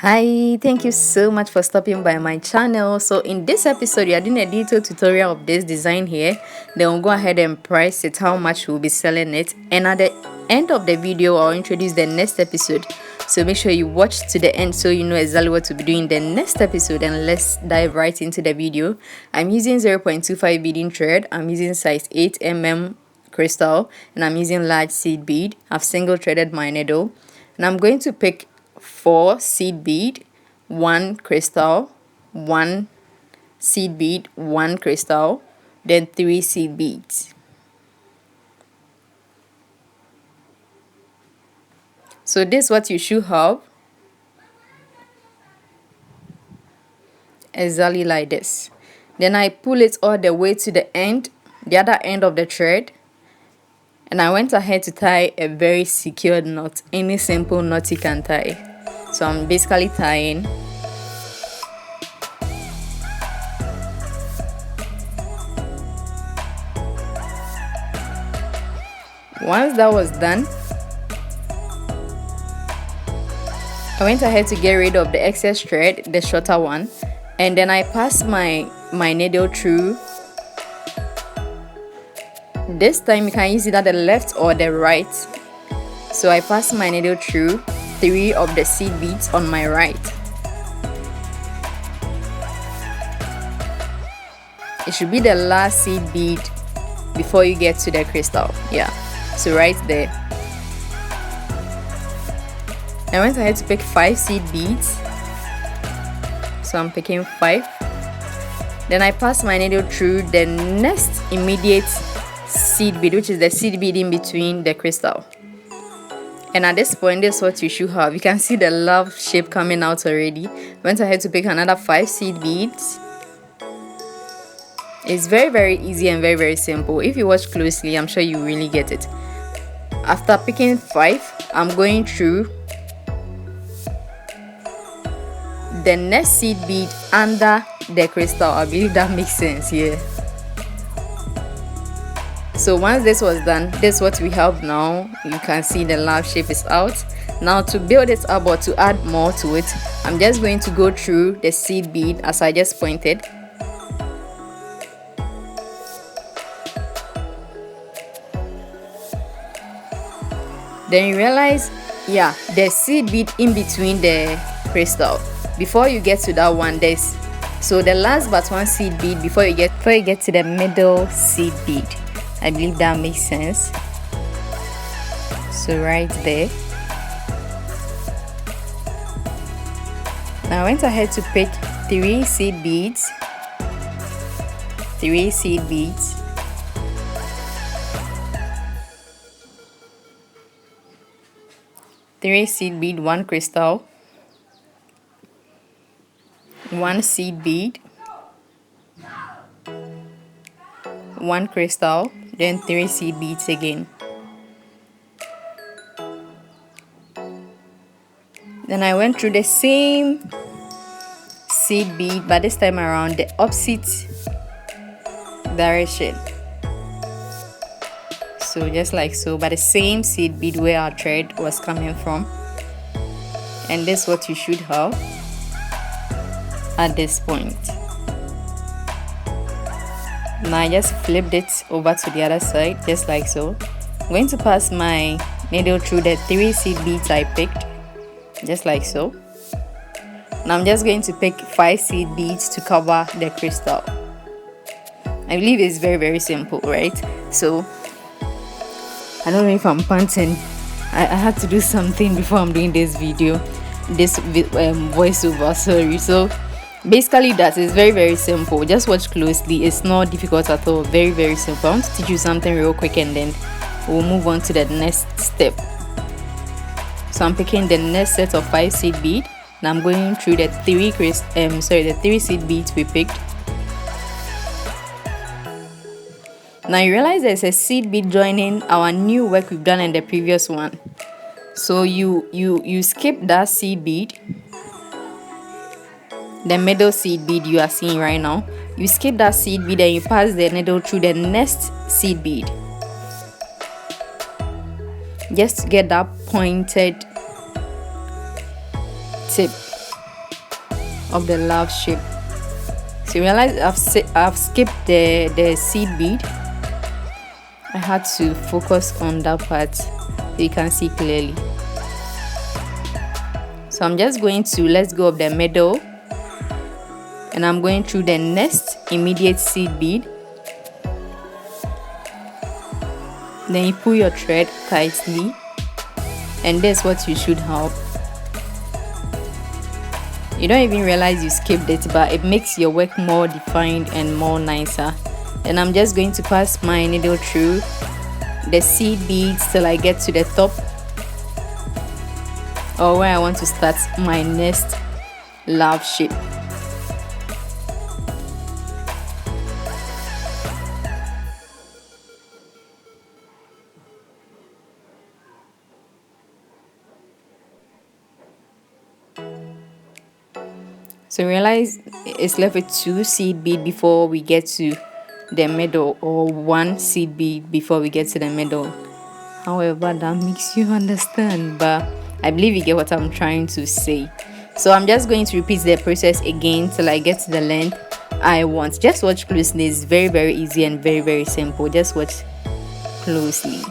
Hi, thank you so much for stopping by my channel. So in this episode we are doing a detailed tutorial of this design here. Then we'll go ahead and price it, how much we'll be selling it, and at the end of the video I'll introduce the next episode. So make sure you watch to the end so you know exactly what to be doing in the next episode. And let's dive right into the video. I'm using 0.25 beading thread. I'm using size 8 mm crystal, and I'm using large seed bead. I've single threaded my needle, and I'm going to pick 4 seed bead, 1 crystal, 1 seed bead, 1 crystal, then 3 seed beads. So this is what you should have, exactly like this. Then I pull it all the way to the end, the other end of the thread, and I went ahead to tie a very secured knot, any simple knot you can tie. So I'm basically tying. Once that was done, I went ahead to get rid of the excess thread, the shorter one, and then I passed my needle through. This time you can use either the left or the right. So I passed my needle through 3 of the seed beads on my right. It should be the last seed bead before you get to the crystal. Yeah, so right there. I went ahead to pick 5 seed beads. So I'm picking 5. Then I pass my needle through the next immediate seed bead, which is the seed bead in between the crystal. And at this point, this is what you should have. You can see the love shape coming out already. Went ahead to pick another 5 seed beads. It's very easy and very simple. If you watch closely, I'm sure you really get it. After picking 5, I'm going through the next seed bead under the crystal. I believe that makes sense here. So once this was done, this is what we have now. You can see the love shape is out. Now to build it up or to add more to it, I'm just going to go through the seed bead as I just pointed. Then you realize, yeah, the seed bead in between the crystal. Before you get to that one, there's so the last but one seed bead before you get to the middle seed bead. I believe that makes sense. So right there. Now I went ahead to pick 3 seed beads. 3 seed beads. Three seed bead, 1 crystal, 1 seed bead, 1 crystal, then 3 seed beads again. Then I went through the same seed bead, but this time around the opposite direction. So just like so, but the same seed bead where our thread was coming from. And this is what you should have at this point. Now I just flipped it over to the other side, just like so. I'm going to pass my needle through the 3 seed beads I picked, just like so. Now I'm just going to pick 5 seed beads to cover the crystal. I believe it's very simple, right? So I don't know if I'm panting. I had to do something before I'm doing this video, this voiceover, sorry. So basically that is very simple. Just watch closely. It's not difficult at all. Very simple. I want to teach you something real quick and then we'll move on to the next step. So I'm picking the next set of 5 seed bead, and I'm going through the 3 seed beads we picked. Now you realize there's a seed bead joining our new work we've done in the previous one. So you skip that seed bead, the middle seed bead you are seeing right now. You skip that seed bead and you pass the needle through the next seed bead, just to get that pointed tip. of the love shape. So you realize I've skipped the seed bead. I had to focus on that part so you can see clearly. So I'm just going to let go of the middle, and I'm going through the next immediate seed bead. Then you pull your thread tightly, and that's what you should have. You don't even realize you skipped it, but it makes your work more defined and more nicer. Then I'm just going to pass my needle through the seed beads till I get to the top, or where I want to start my next love shape. So realize it's left with 2 seed bead before we get to the middle, or 1 seed bead before we get to the middle. However, that makes you understand, but I believe you get what I'm trying to say. So I'm just going to repeat the process again till I get to the length I want. Just watch closely. It's very, very easy and very, very simple. Just watch closely.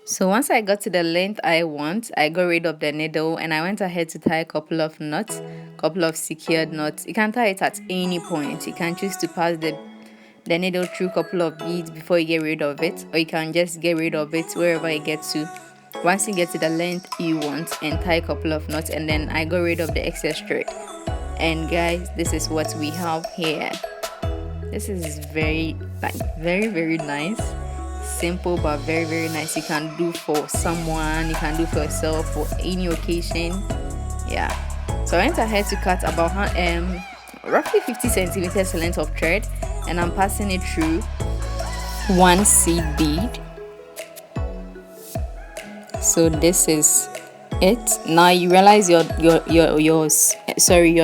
So once I got to the length I want, I got rid of the needle and I went ahead to tie a couple of knots, couple of secured knots. You can tie it at any point. You can choose to pass the needle through a couple of beads before you get rid of it, or you can just get rid of it wherever you get to. Once you get to the length you want, and tie a couple of knots, and then I got rid of the excess thread. And guys, this is what we have here. This is very very nice. Simple but very, very nice. You can do for someone, you can do for yourself, for any occasion. Yeah. So I went ahead to cut about roughly 50 centimeters length of thread, and I'm passing it through 1 seed bead. So this is it. Now you realize your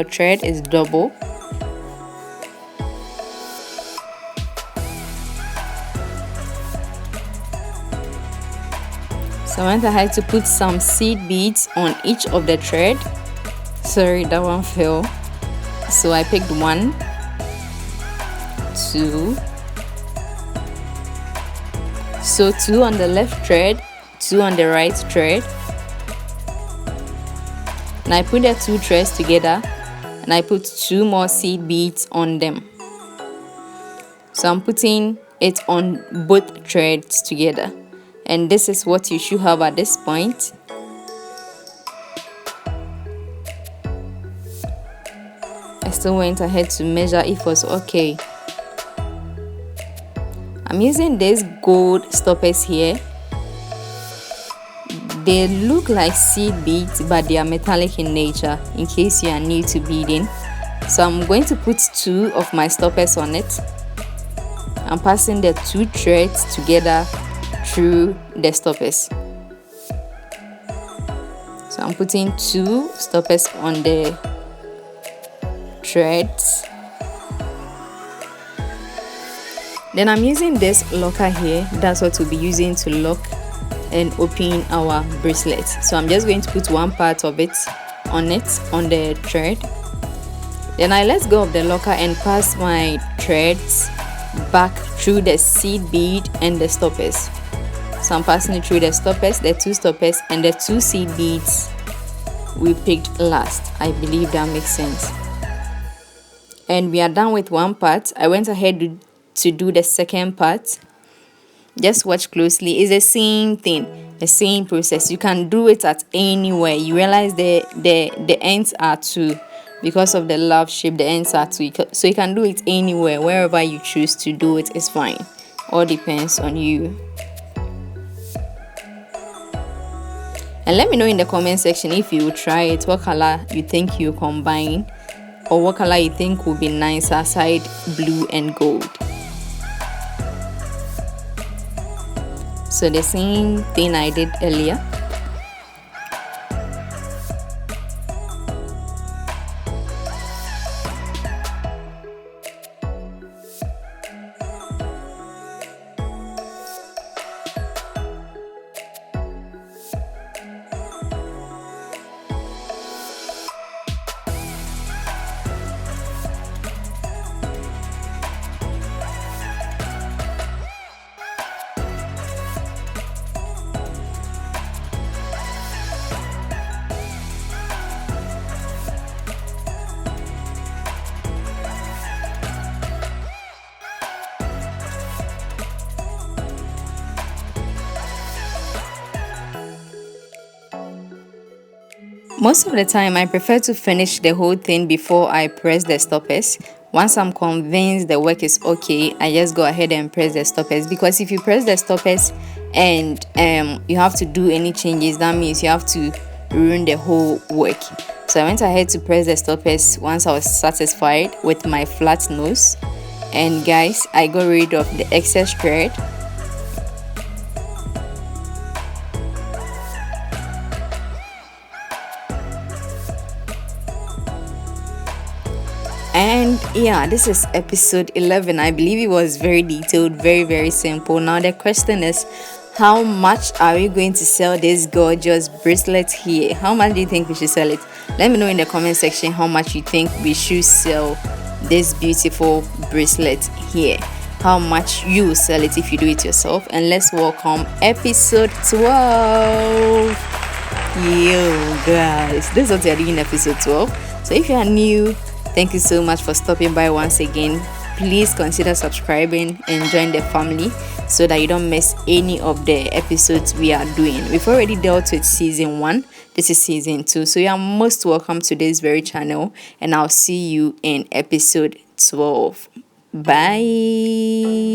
thread is double. So I went ahead to put some seed beads on each of the thread. Sorry, that one fell. So I picked 1, 2. So 2 on the left thread, 2 on the right thread. And I put the 2 threads together and I put 2 more seed beads on them. So I'm putting it on both threads together, and this is what you should have at this point. I still went ahead to measure if it was okay. I'm using these gold stoppers here. They look like seed beads, but they are metallic in nature, in case you are new to beading. So I'm going to put 2 of my stoppers on it. I'm passing the 2 threads together through the stoppers. So I'm putting 2 stoppers on the threads. Then I'm using this locker here. That's what we'll be using to lock and open our bracelet. So I'm just going to put one part of it on the thread. Then I let go of the locker and pass my threads back through the seed bead and the stoppers. So I'm passing it through the stoppers, the 2 stoppers, and the 2 seed beads we picked last. I believe that makes sense. And we are done with one part. I went ahead to do the second part. Just watch closely. It's the same thing, the same process. You can do it at anywhere. You realize the ends are 2 because of the love shape. The ends are 2, so you can do it anywhere. Wherever you choose to do it is fine. All depends on you. And let me know in the comment section if you will try it, what color you think you combine, or what color you think would be nice aside blue and gold. So the same thing I did earlier. Most of the time, I prefer to finish the whole thing before I press the stoppers. Once I'm convinced the work is okay, I just go ahead and press the stoppers, because if you press the stoppers and you have to do any changes, that means you have to ruin the whole work. So I went ahead to press the stoppers once I was satisfied with my flat nose. And guys, I got rid of the excess thread. And yeah, this is episode 11. I believe it was very detailed, very simple. Now the question is, how much are we going to sell this gorgeous bracelet here? How much do you think we should sell it? Let me know in the comment section how much you think we should sell this beautiful bracelet here. How much you will sell it if you do it yourself. And let's welcome episode 12. Yo guys, this is what we are doing in episode 12. So if you are new, thank you so much for stopping by once again. Please consider subscribing and join the family so that you don't miss any of the episodes we are doing. We've already dealt with season 1. This is season 2. So you are most welcome to this very channel, and I'll see you in episode 12. Bye.